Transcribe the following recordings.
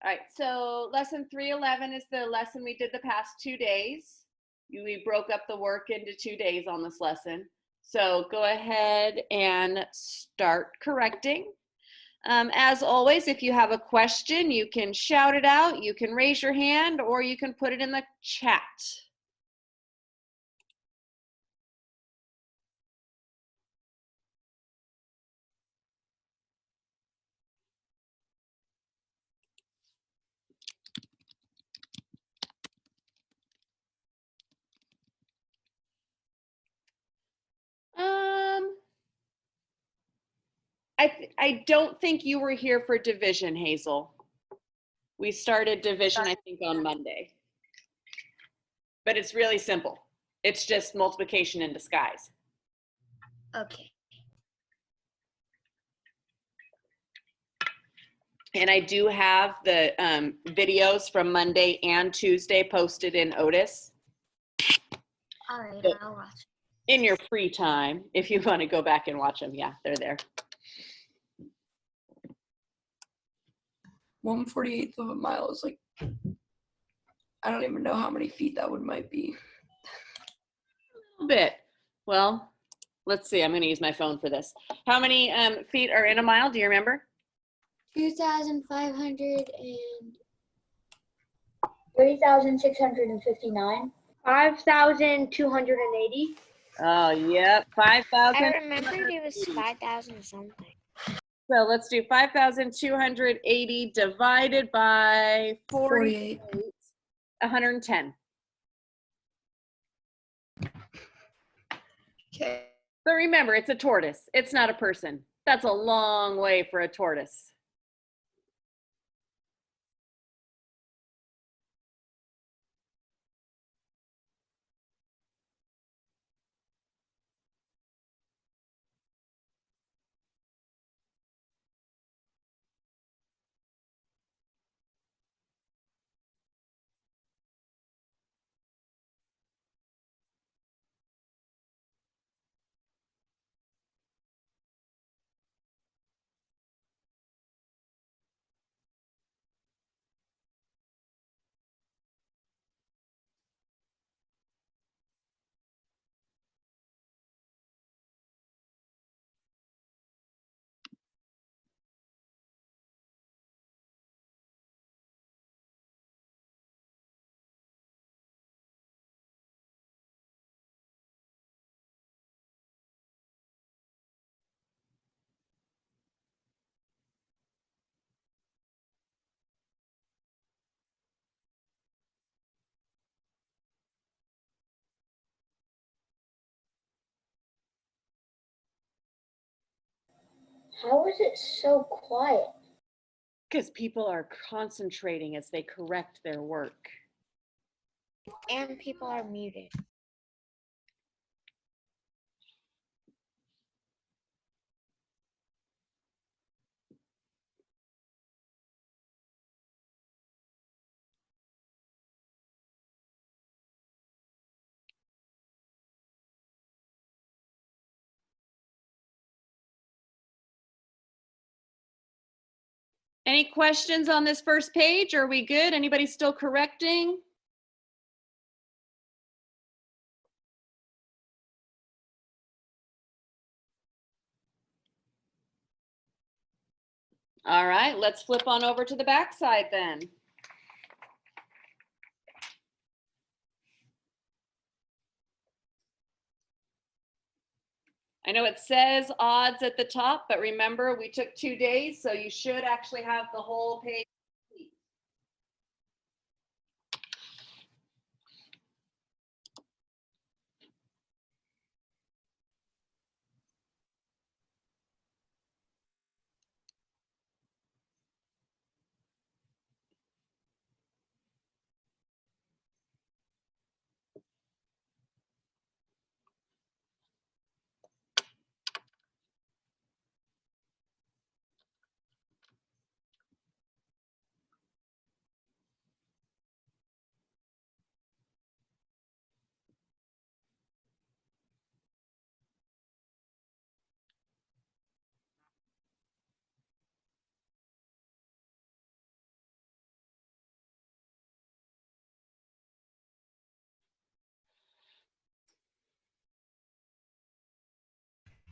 All right, so lesson 311 is the lesson we did the past 2 days. We broke up the work into 2 days on this lesson. So go ahead and start correcting. As always, if you have a question, you can shout it out, you can raise your hand, or you can put it in the chat. I don't think you were here for division, Hazel. We started division, I think, on Monday. But it's really simple. It's just multiplication in disguise. Okay. And I do have the videos from Monday and Tuesday posted in Otis. All right, So, I'll watch. in your free time, if you want to go back and watch them, yeah, they're there. 1/48 of a mile is like, I don't even know how many feet that might be. A little bit. Well, let's see. I'm going to use my phone for this. How many feet are in a mile? Do you remember? 2,500 and 3,659. 5,280. Oh, yep. 5,000. I remembered it was 5,000 something. So let's do 5,280 divided by 48. 110. Okay. But remember, it's a tortoise. It's not a person. That's a long way for a tortoise. How is it so quiet? Because people are concentrating as they correct their work. And people are muted. Any questions on this first page? Are we good? Anybody still correcting? All right, let's flip on over to the back side then. I know it says odds at the top, but remember we took 2 days, so you should actually have the whole page.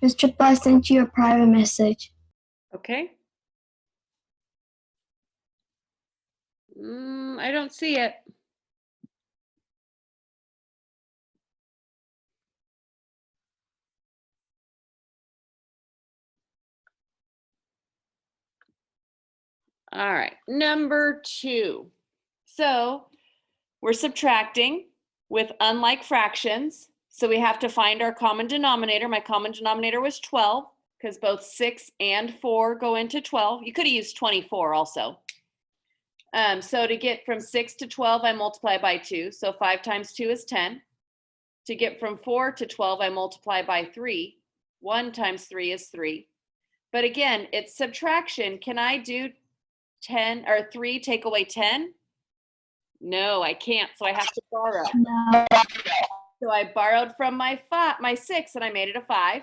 Ms. Triple, I sent you a private message. Okay. I don't see it. All right, number 2. So we're subtracting with unlike fractions. So we have to find our common denominator. My common denominator was 12 because both 6 and 4 go into 12. You could have used 24 also. So to get from 6 to 12, I multiply by 2. So 5 times 2 is 10. To get from 4 to 12, I multiply by 3. 1 times 3 is 3. But again, it's subtraction. Can I do 10 or 3 take away 10? No, I can't. So I have to borrow. No. So I borrowed from my 6 and I made it a 5.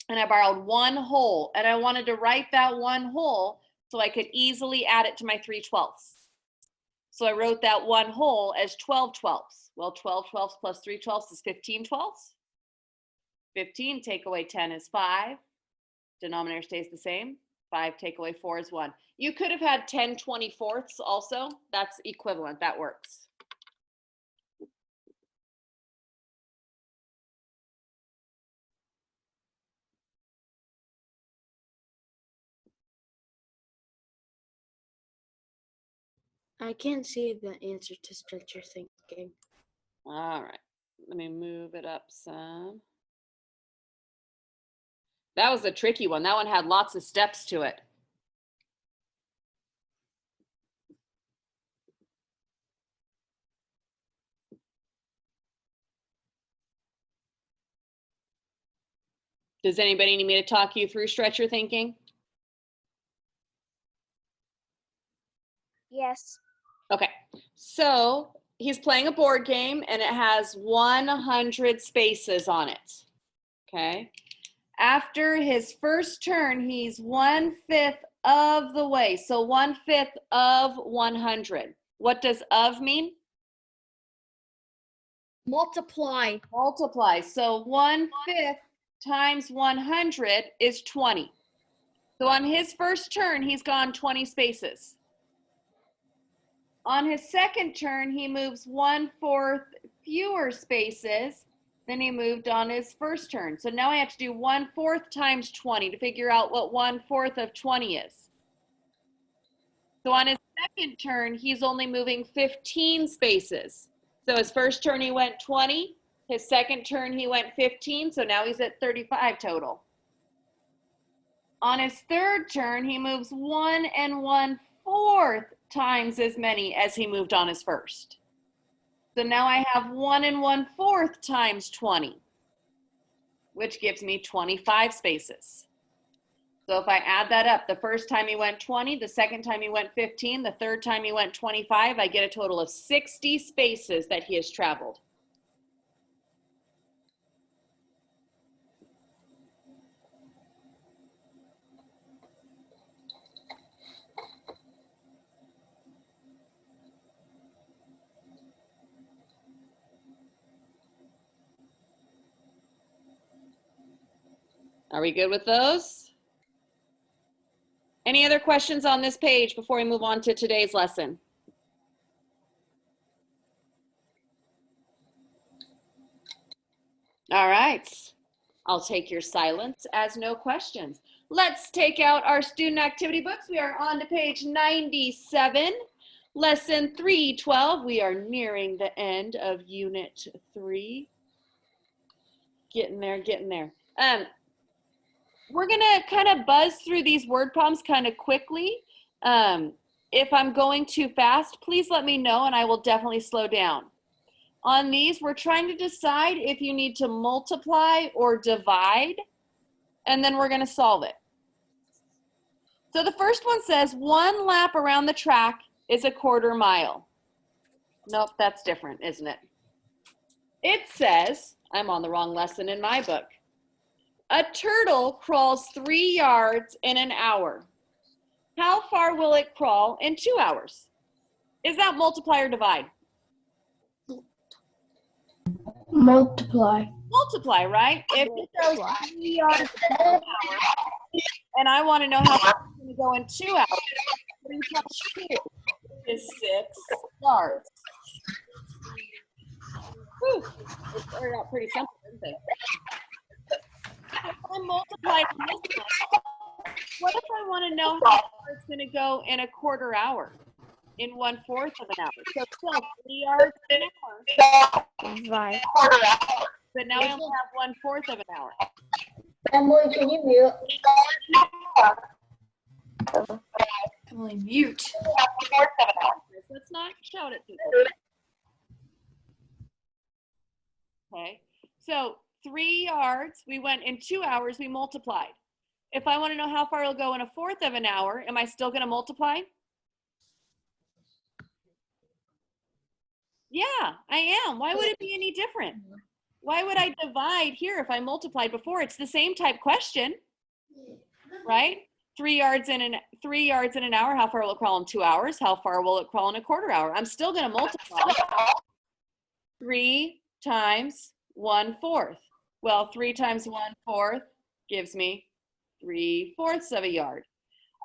And I borrowed 1 whole. And I wanted to write that 1 whole so I could easily add it to my 3/12. So I wrote that 1 whole as 12/12. Well, 12/12 plus 3/12 is 15/12. 15 take away 10 is 5. Denominator stays the same. 5 take away 4 is 1. You could have had 10/24 also. That's equivalent. That works. I can't see the answer to stretch your thinking. All right. Let me move it up some. That was a tricky one. That one had lots of steps to it. Does anybody need me to talk you through stretch your thinking? Yes. Okay, so he's playing a board game and it has 100 spaces on it. Okay. After his first turn, he's 1/5 of the way. So 1/5 of 100. What does of mean? Multiply. Multiply. So 1/5 times 100 is 20. So on his first turn, he's gone 20 spaces. On his second turn, he moves 1/4 fewer spaces than he moved on his first turn. So now I have to do 1/4 times 20 to figure out what 1/4 of 20 is. So on his second turn, he's only moving 15 spaces. So his first turn, he went 20. His second turn, he went 15. So now he's at 35 total. On his third turn, he moves 1 1/4 times as many as he moved on his first. So now I have 1 1/4 times 20, which gives me 25 spaces. So if I add that up, the first time he went 20, the second time he went 15, the third time he went 25, I get a total of 60 spaces that he has traveled. Are we good with those? Any other questions on this page before we move on to today's lesson? All right, I'll take your silence as no questions. Let's take out our student activity books. We are on to page 97, lesson 312. We are nearing the end of unit 3. Getting there, getting there. We're gonna kind of buzz through these word problems kind of quickly. If I'm going too fast, please let me know and I will definitely slow down. On these, we're trying to decide if you need to multiply or divide, and then we're gonna solve it. So the first one says 1 lap around the track is a 1/4 mile. Nope, that's different, isn't it? It says, I'm on the wrong lesson in my book. A turtle crawls 3 yards in an hour. How far will it crawl in 2 hours? Is that multiply or divide? Multiply. multiply, right? If it goes 3 yards in 1 hour, and I want to know how far it's going to go in 2 hours, 3 times 2 is 6 yards. Whew, it started out pretty simple, didn't it? If I multiply this one, what if I want to know how far it's going to go in a quarter hour, in 1/4 of an hour? So still 3 yards an hour, Divide. but now I only have 1/4 of an hour. Emily, can you mute? Emily, mute. Let's not shout at people. Okay, so 3 yards, we went in 2 hours, we multiplied. If I want to know how far it'll go in 1/4 of an hour, am I still going to multiply? Yeah, I am. Why would it be any different? Why would I divide here if I multiplied before? It's the same type question, right? 3 yards in an hour, how far will it crawl in 2 hours? How far will it crawl in a quarter hour? I'm still going to multiply. 3 times 1/4. Well, 3 times 1/4 gives me 3/4 of a yard.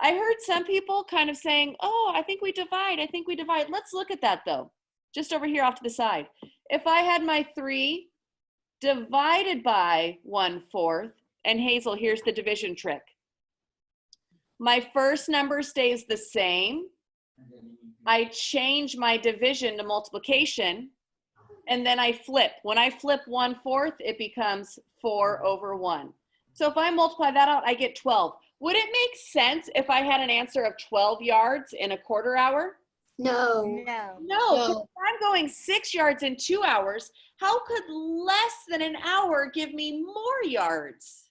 I heard some people kind of saying, oh, I think we divide. Let's look at that though, just over here off to the side. If I had my 3 divided by 1/4, and Hazel, here's the division trick. My first number stays the same. I change my division to multiplication, and then I flip. When I flip 1/4, it becomes 4/1. So if I multiply that out, I get 12. Would it make sense if I had an answer of 12 yards in a quarter hour? No. No, 'cause if I'm going 6 yards in 2 hours, how could less than an hour give me more yards?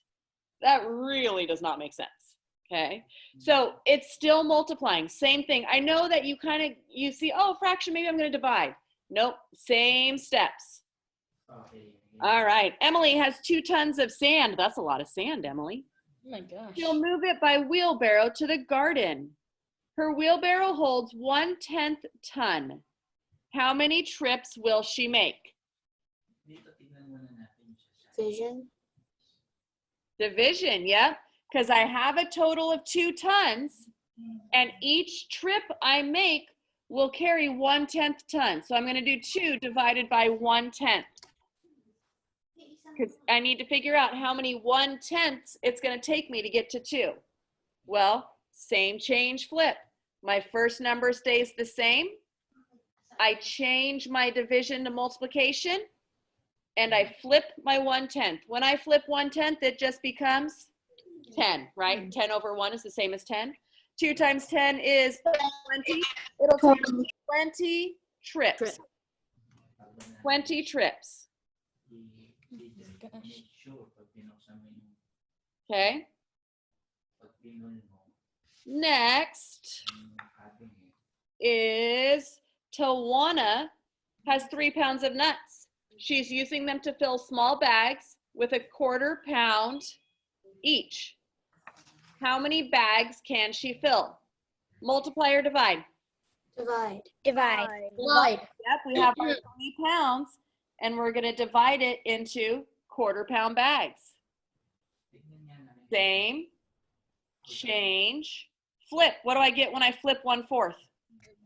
That really does not make sense. Okay, so it's still multiplying, same thing. I know that you see, oh, fraction, maybe I'm going to divide. Nope, same steps. All right, Emily has 2 tons of sand. That's a lot of sand, Emily. Oh my gosh. She'll move it by wheelbarrow to the garden. Her wheelbarrow holds 1/10 ton. How many trips will she make? Division, yep. Because I have a total of 2 tons, and each trip I make will carry 1/10 ton. So I'm going to do 2 divided by 1/10. Because I need to figure out how many 1/10 it's going to take me to get to 2. Well, same change, flip. My first number stays the same. I change my division to multiplication, and I flip my 1/10. When I flip 1/10, it just becomes 10, right? 10/1 is the same as 10. 2 times 10 is 20. It'll take 20 trips. 20 trips. Okay. Next is Tawana has 3 pounds of nuts. She's using them to fill small bags with 1/4 pound each. How many bags can she fill? Multiply or divide? Divide. Divide. Yep, we have our 20 pounds, and we're going to divide it into 1/4 pound bags. Same, change, flip. What do I get when I flip 1/4?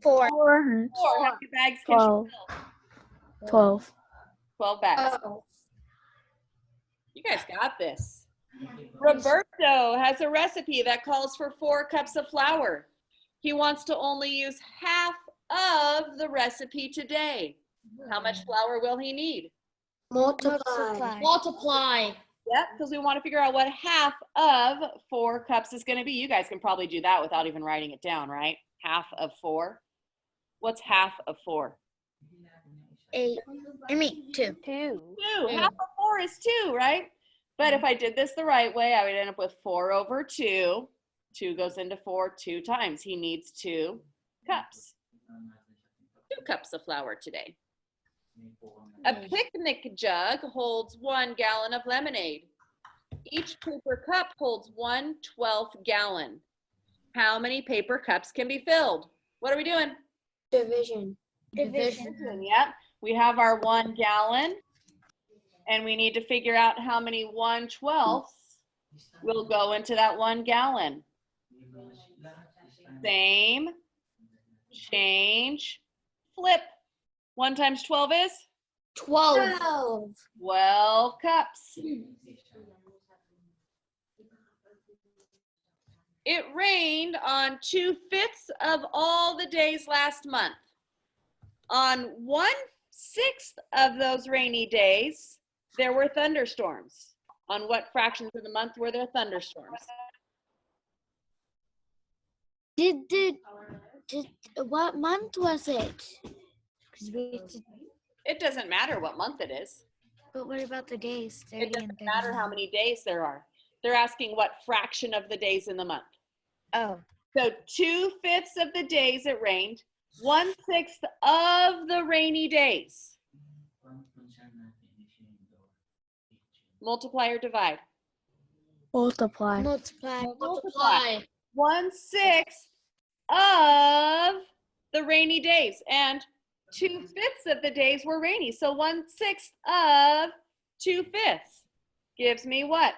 4. 4. How many bags can she fill? 12. 12 bags. Oh. You guys got this. Roberto has a recipe that calls for 4 cups of flour. He wants to only use half of the recipe today. How much flour will he need? Multiply. Yep, because we want to figure out what half of 4 cups is going to be. You guys can probably do that without even writing it down, right? Half of 4. What's half of 4? 8. 2. 2. Half of 4 is 2, right? But if I did this the right way, I would end up with 4/2. 2 goes into 4 2 times. He needs 2 cups. 2 cups of flour today. A picnic jug holds 1 gallon of lemonade. Each paper cup holds 1/12 gallon. How many paper cups can be filled? What are we doing? Division. Yep. We have our 1 gallon, And we need to figure out how many 1/12 will go into that 1 gallon. Same, change, flip. 1 times 12 is 12. 12 cups. It rained on 2/5 of all the days last month. On 1/6 of those rainy days, there were thunderstorms. On what fractions of the month were there thunderstorms? What month was it? 'Cause It doesn't matter what month it is. but what about the days? 30 It and doesn't 30. matter how many days there are. They're asking what fraction of the days in the month. Oh, So 2/5 of the days it rained, 1/6 of the rainy days. Multiply or divide? Multiply. multiply. 1/6 of the rainy days, and 2/5 of the days were rainy. So 1/6 of 2/5 gives me what?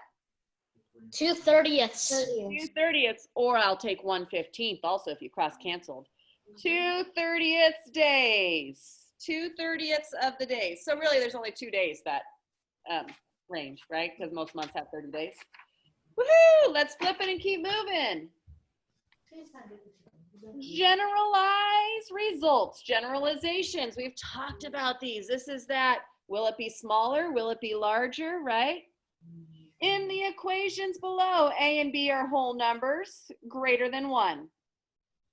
2/30ths. 2/30ths, or I'll take 1/15 also if you cross canceled. 2/30ths days. 2/30ths of the days. So really there's only 2 days that range, right? Because most months have 30 days. Woohoo! Let's flip it and keep moving. Generalize results, generalizations. We've talked about these. This is that. Will it be smaller? Will it be larger, right? In the equations below, A and B are whole numbers greater than 1.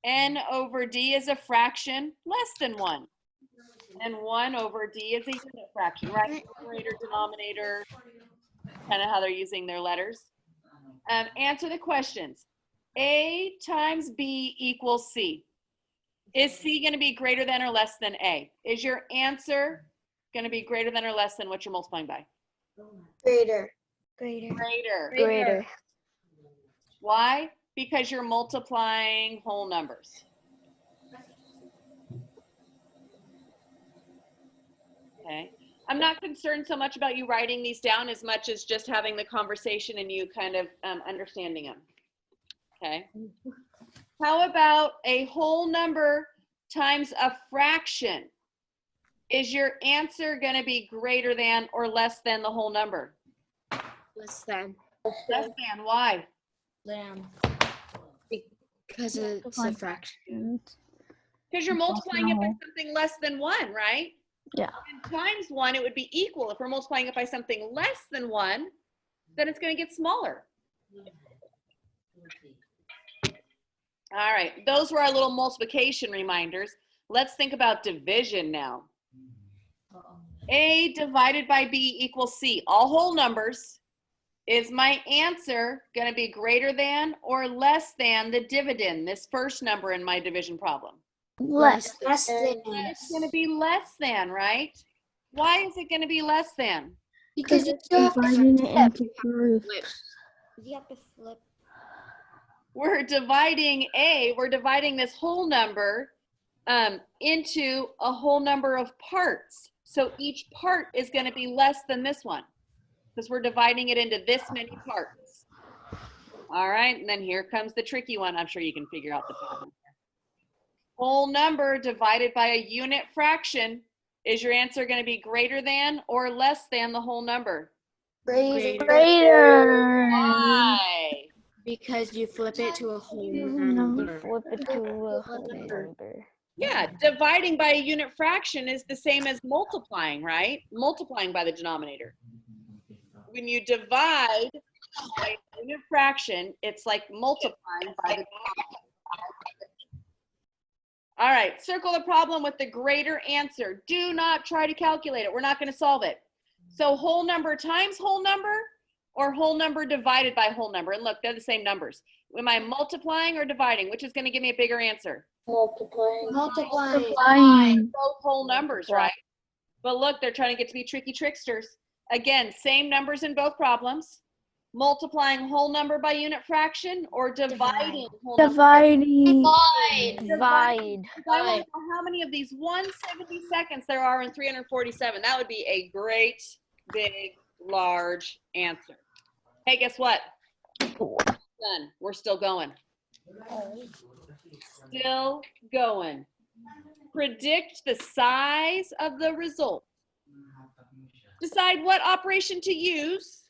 N over D is a fraction less than 1. And 1 over D is a unit fraction, right? Numerator, denominator, kind of how they're using their letters. Answer the questions. A times B equals C. Is C going to be greater than or less than A? Is your answer going to be greater than or less than what you're multiplying by? Greater. Greater. Why? Because you're multiplying whole numbers. Okay. I'm not concerned so much about you writing these down as much as just having the conversation and you kind of understanding them. Okay. How about a whole number times a fraction? Is your answer going to be greater than or less than the whole number? Less than. Less than. Why? Because it's a fraction. Because you're multiplying it by something less than 1, right? Yeah. And times 1, it would be equal. If we're multiplying it by something less than 1, then it's going to get smaller. All right, those were our little multiplication reminders. Let's think about division now. A divided by B equals C. All whole numbers. Is my answer going to be greater than or less than the dividend, this first number in my division problem? Less. It's going to be less than, right? Why is it going to be less than? Because you still have to Dividing it flip. into groups. You have to flip. We're dividing we're dividing this whole number into a whole number of parts. So each part is going to be less than this one because we're dividing it into this many parts. All right, and then here comes the tricky one. I'm sure you can figure out the pattern. Whole number divided by a unit fraction. Is your answer going to be greater than or less than the whole number? Greater. Why? Because you flip it to a whole No, number. flip it to a whole number. Yeah, dividing by a unit fraction is the same as multiplying, right? Multiplying by the denominator. When you divide by a unit fraction, it's like multiplying by the denominator. All right, circle the problem with the greater answer. Do not try to calculate it. We're not going to solve it. So whole number times whole number or whole number divided by whole number? And look, they're the same numbers. Am I multiplying or dividing? Which is going to give me a bigger answer? Multiplying. Multiplying. Both whole numbers, right? But look, they're trying to get to be tricky tricksters. Again, same numbers in both problems. Multiplying whole number by unit fraction or dividing whole number. Dividing. Divide. I want to know how many of these 1/72 there are in 347. That would be a great big, large answer. Hey, guess what? Done. We're still going. Still going. Predict the size of the result. Decide what operation to use,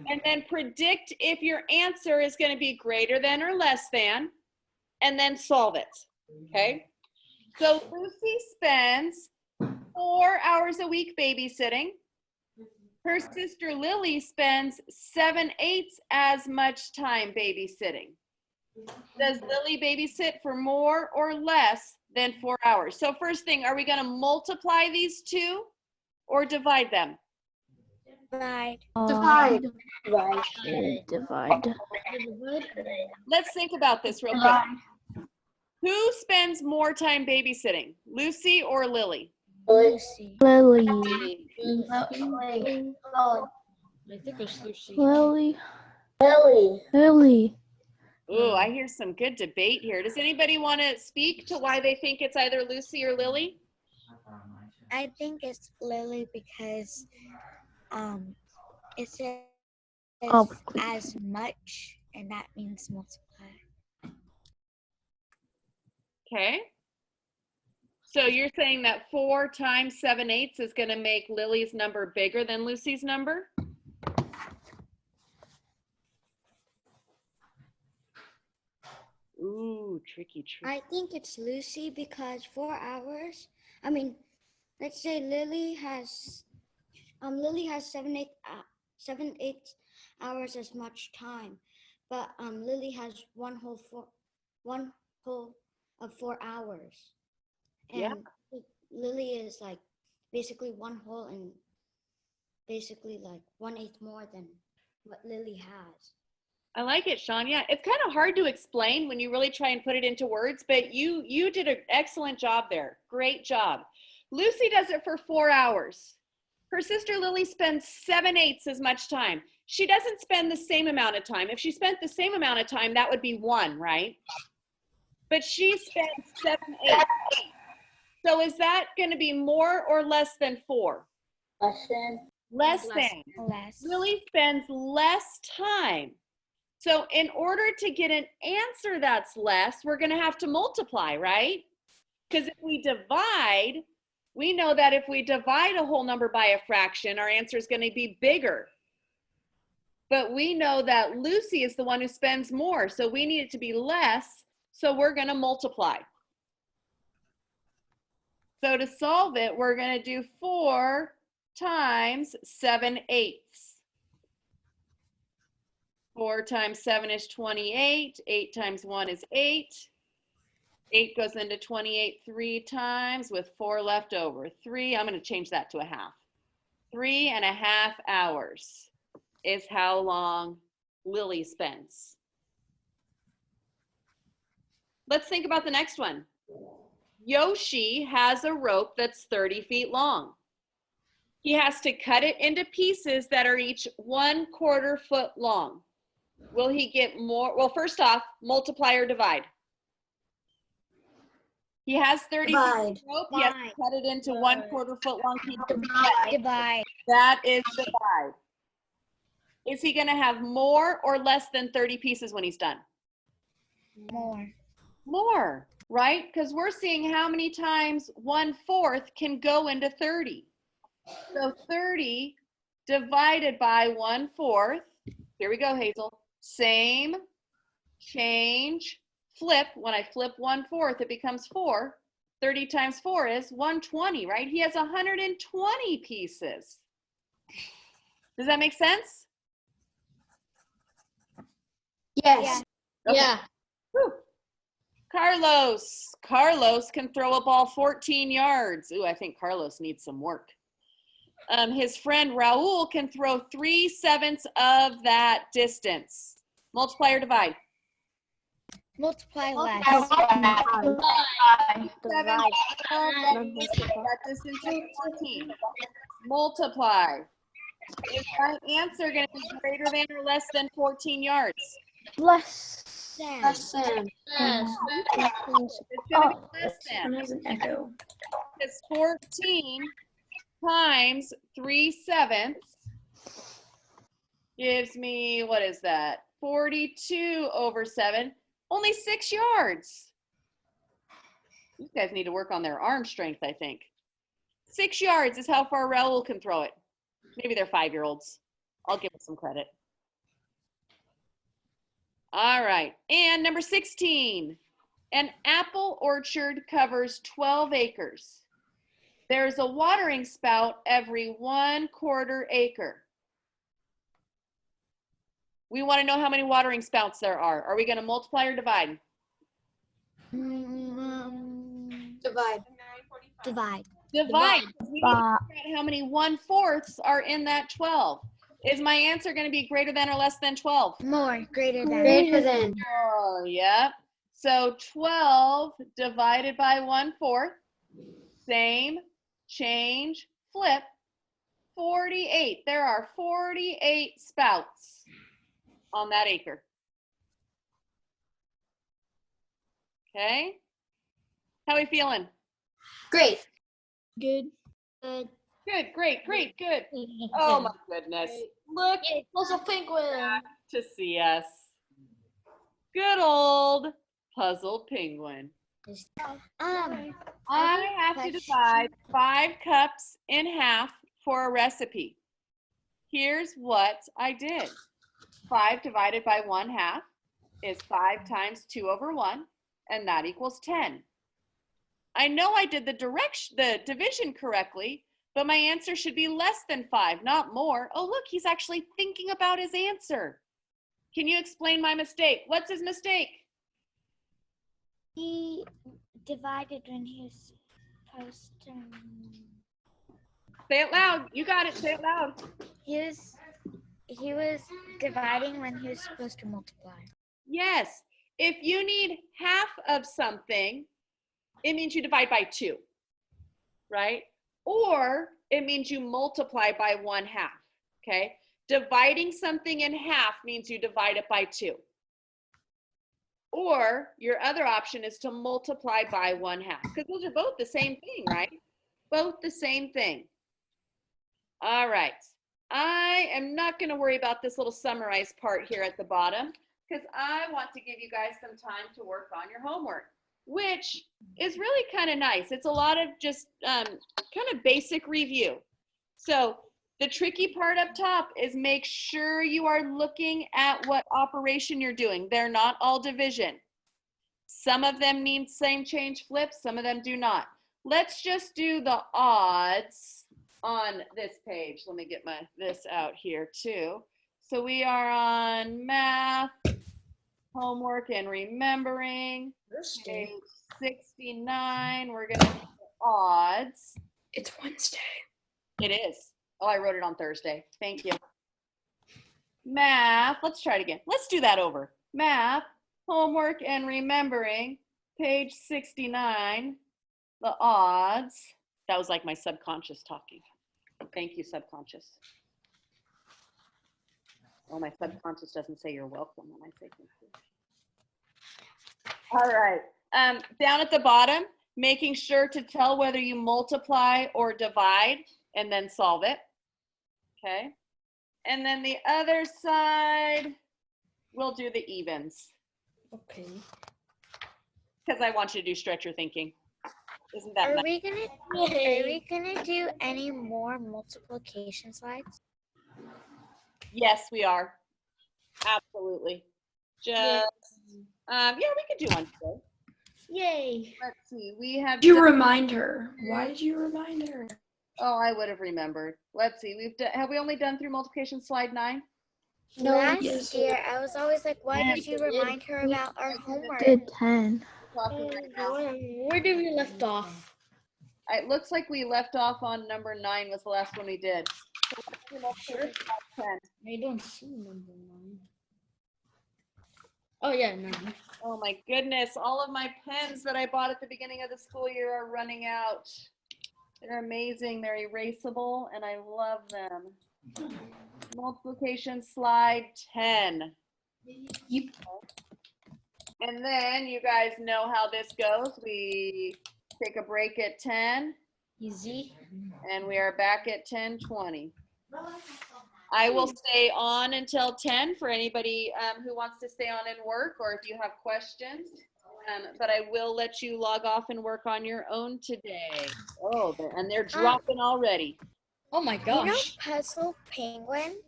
and then predict if your answer is going to be greater than or less than, and then solve it. Okay? So Lucy spends 4 hours a week babysitting. Her sister Lily spends 7/8 as much time babysitting. Does Lily babysit for more or less than 4 hours? So first thing, are we going to multiply these two or divide them? Divide. Divide. Right. Divide. Let's think about this real quick. Who spends more time babysitting, Lucy or Lily? Lucy. Lily. I think it's Lucy. Lily. Lily. Lily. Ooh, I hear some good debate here. Does anybody want to speak to why they think it's either Lucy or Lily? I think it's Lily because it says Oh, as much, and that means multiply. Okay. So you're saying that 4 times 7/8 is going to make Lily's number bigger than Lucy's number? Ooh, tricky. I think it's Lucy because 4 hours. I mean, let's say Lily has 7/8 hours as much time, but Lily has one whole of 4 hours, and Yeah. Lily is like basically one whole and basically like 1/8 more than what Lily has. I like it, Sean. Yeah, it's kind of hard to explain when you really try and put it into words, but you did an excellent job there. Great job. Lucy does it for 4 hours. Her sister Lily spends 7/8 as much time. She doesn't spend the same amount of time. If she spent the same amount of time, that would be 1, right? But she spends 7/8. So is that going to be more or less than 4? Less than. Less than. Less. Lily spends less time. So in order to get an answer that's less, we're going to have to multiply, right? Because if we divide, we know that if we divide a whole number by a fraction, our answer is going to be bigger. But we know that Lucy is the one who spends more, so we need it to be less, so we're going to multiply. So to solve it, we're going to do 4 times 7/8. 4 times 7 is 28. 8 times 1 is 8. 8 goes into 28 3 times with 4 left over. 3, I'm going to change that to a half. 3.5 hours is how long Lily spends. Let's think about the next one. Yoshi has a rope that's 30 feet long. He has to cut it into pieces that are each 1/4 foot long. Will he get more? Well, first off, multiply or divide. He has 30 feet of rope. He has to cut it into 1/4 foot long pieces. Divide. That is divide. Is he going to have more or less than 30 pieces when he's done? More. More, right? Because we're seeing how many times 1/4 can go into 30. So 30 divided by 1/4. Here we go, Hazel. Same, change, flip. When I flip 1/4, it becomes 4. 30 times 4 is 120, right? He has 120 pieces. Does that make sense? Yes. Okay. Yeah. Whew. Carlos can throw a ball 14 yards. Ooh, I think Carlos needs some work. His friend Raul can throw 3/7 of that distance. Multiply or divide? Multiply less. 3/7 that distance is 14. Multiply. Is my answer going to be greater than or less than 14 yards? Less. Less than. It's going to be less One than. has an echo. Because 14 times 3/7 Gives me, what is that? 42 over 7. Only 6 yards. These guys need to work on their arm strength, I think. 6 yards is how far Raul can throw it. Maybe they're 5-year-olds. I'll give them some credit. All right. And number 16. An apple orchard covers 12 acres. There's a watering spout every 1/4 acre. We want to know how many watering spouts there are. Are we going to multiply or divide? Divide. Divide. Divide. We need to But figure out how many 1/4 are in that 12. Is my answer going to be greater than or less than 12? More. Greater than. Greater than. Oh, yep. So 12 divided by 1/4. Same, change, flip. 48. There are 48 spouts on that acre. Okay. How are we feeling? Great. Good. Good. Good, great, great, good. Oh my goodness. Look Puzzle penguin. to see us. Good old puzzle penguin. I have to divide 5 cups in half for a recipe. Here's what I did. 5 divided by 1/2 is 5 times 2 over 1, and that equals 10. I know I did the division correctly, but my answer should be less than 5, not more. Oh, look, he's actually thinking about his answer. Can you explain my mistake? What's his mistake? He divided when he was supposed to. Say it loud. You got it. Say it loud. He was dividing when he was supposed to multiply. Yes. If you need half of something, it means you divide by 2, right? Or it means you multiply by 1/2, okay? Dividing something in half means you divide it by 2. Or your other option is to multiply by 1/2, because those are both the same thing, right? Both the same thing. All right. I am not going to worry about this little summarized part here at the bottom, because I want to give you guys some time to work on your homework, which is really kind of nice. It's a lot of just kind of basic review. So the tricky part up top is make sure you are looking at what operation you're doing. They're not all division. Some of them mean same, change, flip. Some of them do not. Let's just do the odds on this page. Let me get this out here too. So we are on math, homework and remembering. Page 69, we're going to do odds. It's Wednesday. It is. Oh, I wrote it on Thursday. Thank you. Math, let's try it again. Let's do that over. Math, homework and remembering, page 69, the odds. That was like my subconscious talking. Thank you, subconscious. Oh, my subconscious doesn't say you're welcome when I say thank you. All right. Down at the bottom, making sure to tell whether you multiply or divide and then solve it. Okay. And then the other side, we'll do the evens. Okay. Because I want you to do stretch your thinking. Isn't that Are nice? we gonna do any more multiplication slides? Yes, we are. Absolutely. Yeah, we could do one today. Yay. Let's see. We have. Did you remind her? Why did you remind her? Oh, I would have remembered. Let's see. Have we only done through multiplication slide 9? No. Last Yes. year, I was always like, why Yeah, did you remind her about our homework? did 10. Talking right now. Where did we left off? It looks like we left off on number 9 was the last one we did. So let's do multiplication slide 10. I don't see number 9. Oh yeah, 9. Oh my goodness, all of my pens that I bought at the beginning of the school year are running out. They're amazing, they're erasable, and I love them. Multiplication slide 10. Yep. And then you guys know how this goes. We take a break at 10, Easy. and we are back at 10:20. I will stay on until 10 for anybody who wants to stay on and work, or if you have questions. But I will let you log off and work on your own today. Oh, and they're dropping already. Oh my You know gosh. Puzzle Penguin?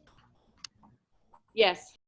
Yes.